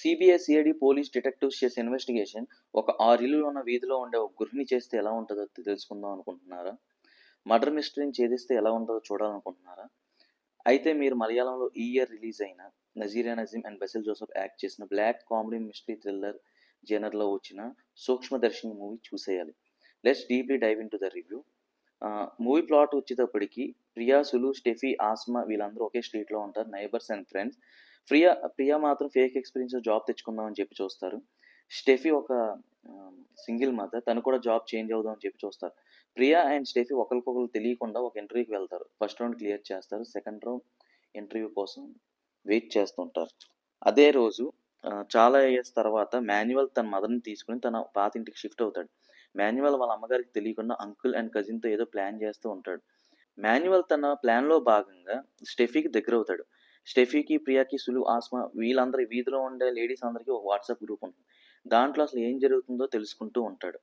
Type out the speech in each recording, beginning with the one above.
CBI, CID police detectives చేసే investigation ఒక 6 ఇల్లులు ఉన్న వీధిలో ఉండే ఒక గృహిణి చేస్తే ఎలా ఉంటుందో తెలుసుకుందాం అనుకుంటున్నారా? మర్డర్ మిస్టరీని ఛేదిస్తే ఎలా ఉంటుందో చూడాలనుకుంటున్నారా? అయితే మీరు మలయాళంలో ఈ ఇయర్ రిలీజ్ అయిన నజీరియా నజీమ్ అండ్ బసిల్ జోసెఫ్ యాక్ట్ చేసిన బ్లాక్ కామెడీ మిస్టరీ థ్రిల్లర్ జనర్లో వచ్చిన సూక్ష్మదర్శిని మూవీ చూసేయాలి. Let's deeply dive into the review. Movie plot వచ్చేటప్పటికి ప్రియా, సులు, స్టెఫీ, ఆస్మా వీళ్ళందరూ ఒకే స్ట్రీట్లో ఉంటారు, neighbours and friends. Priya Priya మాత్రం ఫేక్ ఎక్స్పీరియన్స్ జాబ్ తెచ్చుకుందామని చెప్పి చూస్తారు. స్టెఫీ ఒక సింగిల్ మదర్, తను కూడా జాబ్ చేంజ్ అవుదాం అని చెప్పి చూస్తారు. ప్రియా అండ్ స్టెఫీ ఒకరికొకరు తెలియకుండా ఒక ఇంటర్వ్యూకి వెళ్తారు. ఫస్ట్ రౌండ్ క్లియర్ చేస్తారు, సెకండ్ రౌండ్ ఇంటర్వ్యూ కోసం వెయిట్ చేస్తుంటారు. అదే రోజు చాలా ఇయర్స్ తర్వాత మాన్యువల్ తన మదర్ని తీసుకుని తన పాత ఇంటికి షిఫ్ట్ అవుతాడు. మాన్యువల్ వాళ్ళ అమ్మగారికి తెలియకుండా అంకుల్ అండ్ కజిన్తో ఏదో ప్లాన్ చేస్తూ ఉంటాడు. మాన్యువల్ తన ప్లాన్లో భాగంగా స్టెఫీకి దగ్గర అవుతాడు. స్టెఫీకి, ప్రియాకి, సులు, ఆస్మా వీళ్ళందరి వీధిలో ఉండే లేడీస్ అందరికీ ఒక వాట్సాప్ గ్రూప్ ఉంటుంది. దాంట్లో అసలు ఏం జరుగుతుందో తెలుసుకుంటూ ఉంటాడు.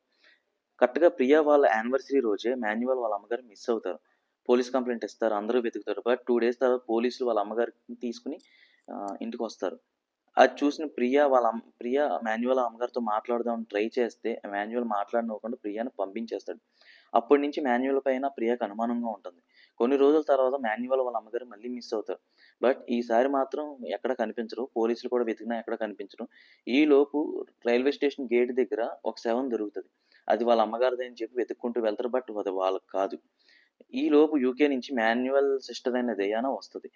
కరెక్ట్గా ప్రియా వాళ్ళ యానివర్సరీ రోజే మాన్యువల్ వాళ్ళ అమ్మగారు మిస్ అవుతారు. పోలీస్ కంప్లైంట్ ఇస్తారు, అందరూ వెతుకుతారు. బట్ 2 days తర్వాత పోలీసులు వాళ్ళ అమ్మగారిని తీసుకుని ఇంటికి వస్తారు. అది చూసిన ప్రియా మాన్యువల్ అమ్మగారితో మాట్లాడదామని ట్రై చేస్తే మాన్యువల్ మాట్లాడనివ్వకుండా ప్రియాని పంపించేస్తాడు. అప్పటి నుంచి మాన్యువల్ పైన ప్రియాకి అనుమానంగా ఉంటుంది. కొన్ని రోజుల తర్వాత మాన్యువల్ వాళ్ళ అమ్మగారు మళ్ళీ మిస్ అవుతారు. బట్ ఈసారి మాత్రం ఎక్కడ కనిపించరు. పోలీసులు కూడా వెతికినా ఎక్కడ కనిపించరు. ఈలోపు రైల్వే స్టేషన్ గేట్ దగ్గర ఒక శవం దొరుకుతుంది. అది వాళ్ళ అమ్మగారిదే అని చెప్పి వెతుక్కుంటూ వెళ్తారు. బట్ అది వాళ్ళకి కాదు. ఈలోపు యూకే నుంచి మాన్యువల్ సిస్టర్ అయిన దయానా వస్తుంది.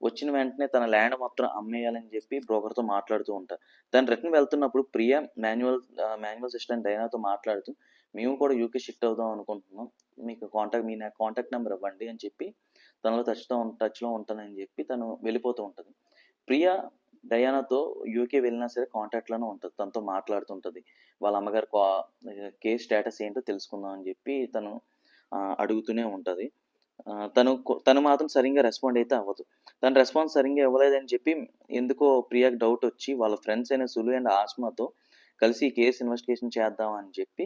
వచ్చిన వెంటనే తన ల్యాండ్ మొత్తం అమ్మేయాలని చెప్పి బ్రోకర్తో మాట్లాడుతూ ఉంటారు. తను రిటర్న్ వెళ్తున్నప్పుడు ప్రియా మాన్యువల్ సిస్టర్ అయిన దయానాతో మాట్లాడుతూ మేము కూడా యూకే షిఫ్ట్ అవుదాం అనుకుంటున్నాం, మీకు మీ నా కాంటాక్ట్ నెంబర్ ఇవ్వండి అని చెప్పి తనలో టచ్లో ఉంటానని చెప్పి తను వెళ్ళిపోతూ ఉంటుంది. ప్రియా డయానాతో యూకే వెళ్ళినా సరే కాంటాక్ట్లోనే ఉంటుంది, తనతో మాట్లాడుతుంటుంది. వాళ్ళ అమ్మగారి కేస్ స్టేటస్ ఏంటో తెలుసుకుందాం అని చెప్పి తను అడుగుతూనే ఉంటుంది. తను మాత్రం సరిగ్గా రెస్పాండ్ అయితే అవ్వదు. తను రెస్పాన్స్ సరిగ్గా ఇవ్వలేదని చెప్పి ఎందుకో ప్రియాకి డౌట్ వచ్చి వాళ్ళ ఫ్రెండ్స్ అయిన సులు అండ్ ఆస్మాతో కలిసి ఈ కేసు ఇన్వెస్టిగేషన్ చేద్దాం అని చెప్పి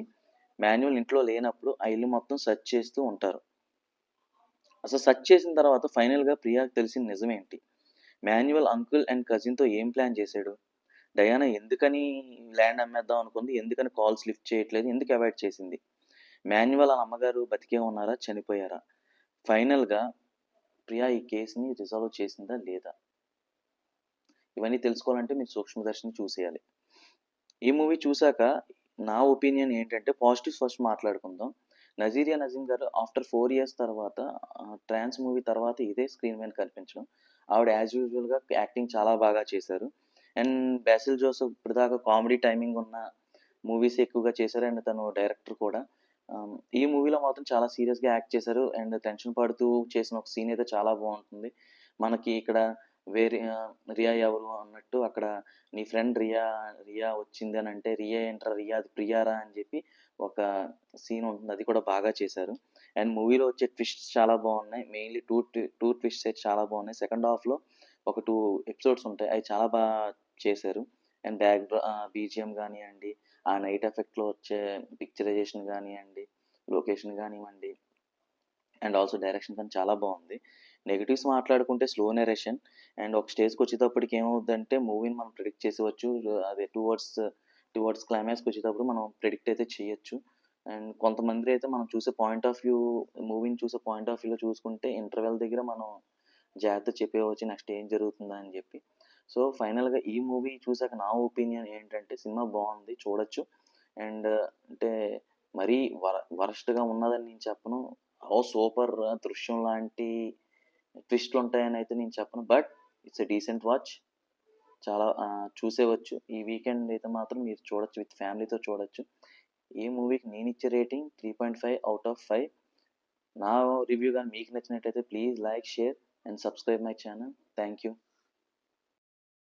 మాన్యువల్ ఇంట్లో లేనప్పుడు ఆ ఇల్లు మొత్తం సెర్చ్ చేస్తూ ఉంటారు. అసలు సెర్చ్ చేసిన తర్వాత ఫైనల్గా ప్రియాకి తెలిసిన నిజమేంటి? మాన్యువల్ అంకుల్ అండ్ కజిన్తో ఏం ప్లాన్ చేశాడు? డయానా ఎందుకని ల్యాండ్ అమ్మేద్దాం అనుకుంది? ఎందుకని కాల్స్ లిఫ్ట్ చేయట్లేదు? ఎందుకు అవాయిడ్ చేసింది? మాన్యువల్ వాళ్ళ అమ్మగారు బతికే ఉన్నారా, చనిపోయారా? ఫైనల్గా ప్రియా ఈ కేసుని రిజాల్వ్ చేసిందా లేదా? ఇవన్నీ తెలుసుకోవాలంటే మీరు సూక్ష్మదర్శిని చూసేయాలి. ఈ మూవీ చూశాక నా ఒపీనియన్ ఏంటంటే పాజిటివ్స్ ఫస్ట్ మాట్లాడుకుందాం. నజీరియా నజీమ్ గారు ఆఫ్టర్ 4 years తర్వాత ట్రాన్స్ మూవీ తర్వాత ఇదే స్క్రీన్ మీద కనిపించడం. ఆవిడ యాజ్ యూజువల్గా యాక్టింగ్ చాలా బాగా చేశారు. అండ్ బాసిల్ జోసెఫ్ ఇప్పటిదాకా కామెడీ టైమింగ్ ఉన్న మూవీస్ ఎక్కువగా చేశారు. అండ్ తను డైరెక్టర్ కూడా. ఈ మూవీలో మాత్రం చాలా సీరియస్గా యాక్ట్ చేశారు. అండ్ టెన్షన్ పడుతూ చేసిన ఒక సీన్ అయితే చాలా బాగుంటుంది. మనకి ఇక్కడ రియా ఎవరు అన్నట్టు అక్కడ నీ ఫ్రెండ్ రియా వచ్చింది అని అంటే రియా ఏంట్రా, రియా అది ప్రియారా అని చెప్పి ఒక సీన్ ఉంటుంది. అది కూడా బాగా చేశారు. అండ్ మూవీలో వచ్చే ట్విస్ట్స్ చాలా బాగున్నాయి. మెయిన్లీ టూ ట్విస్ట్స్ అయితే చాలా బాగున్నాయి. సెకండ్ హాఫ్లో ఒక 2 episodes ఉంటాయి, అవి చాలా బాగా చేశారు. అండ్ బీజిఎం కానివ్వండి, ఆ నైట్ ఎఫెక్ట్లో వచ్చే పిక్చరైజేషన్ కానివ్వండి, లొకేషన్ కానివ్వండి, అండ్ ఆల్సో డైరెక్షన్ కానీ చాలా బాగుంది. నెగిటివ్స్ మాట్లాడుకుంటే స్లో నెరేషన్. అండ్ ఒక స్టేజ్కి వచ్చేటప్పటికి ఏమవుతుందంటే మూవీని మనం ప్రిడిక్ట్ చేసేవచ్చు. అదే టువర్డ్స్ క్లైమాక్స్కి వచ్చేటప్పుడు మనం ప్రిడిక్ట్ అయితే చేయొచ్చు. అండ్ కొంతమంది అయితే మనం చూసే మూవీని చూసే పాయింట్ ఆఫ్ వ్యూలో చూసుకుంటే ఇంటర్వెల్ దగ్గర మనం జాగ్రత్త చెప్పేవచ్చు నెక్స్ట్ ఏం జరుగుతుందా అని చెప్పి. సో ఫైనల్గా ఈ మూవీ చూసాక నా ఒపీనియన్ ఏంటంటే సినిమా బాగుంది, చూడొచ్చు. అండ్ అంటే మరీ వరస్ట్గా ఉన్నదని నేను చెప్పను. సూపర్ దృశ్యం లాంటి ట్విస్ట్లు ఉంటాయని అయితే నేను చెప్పను. But it's a decent watch, చాలా చూసేవచ్చు. ఈ వీకెండ్ అయితే మాత్రం మీరు చూడొచ్చు, విత్ ఫ్యామిలీతో చూడొచ్చు. ఈ మూవీకి నేను ఇచ్చే రేటింగ్ 3.5/5. నా రివ్యూ కానీ మీకు నచ్చినట్టయితే please like, share and subscribe my channel. Thank you.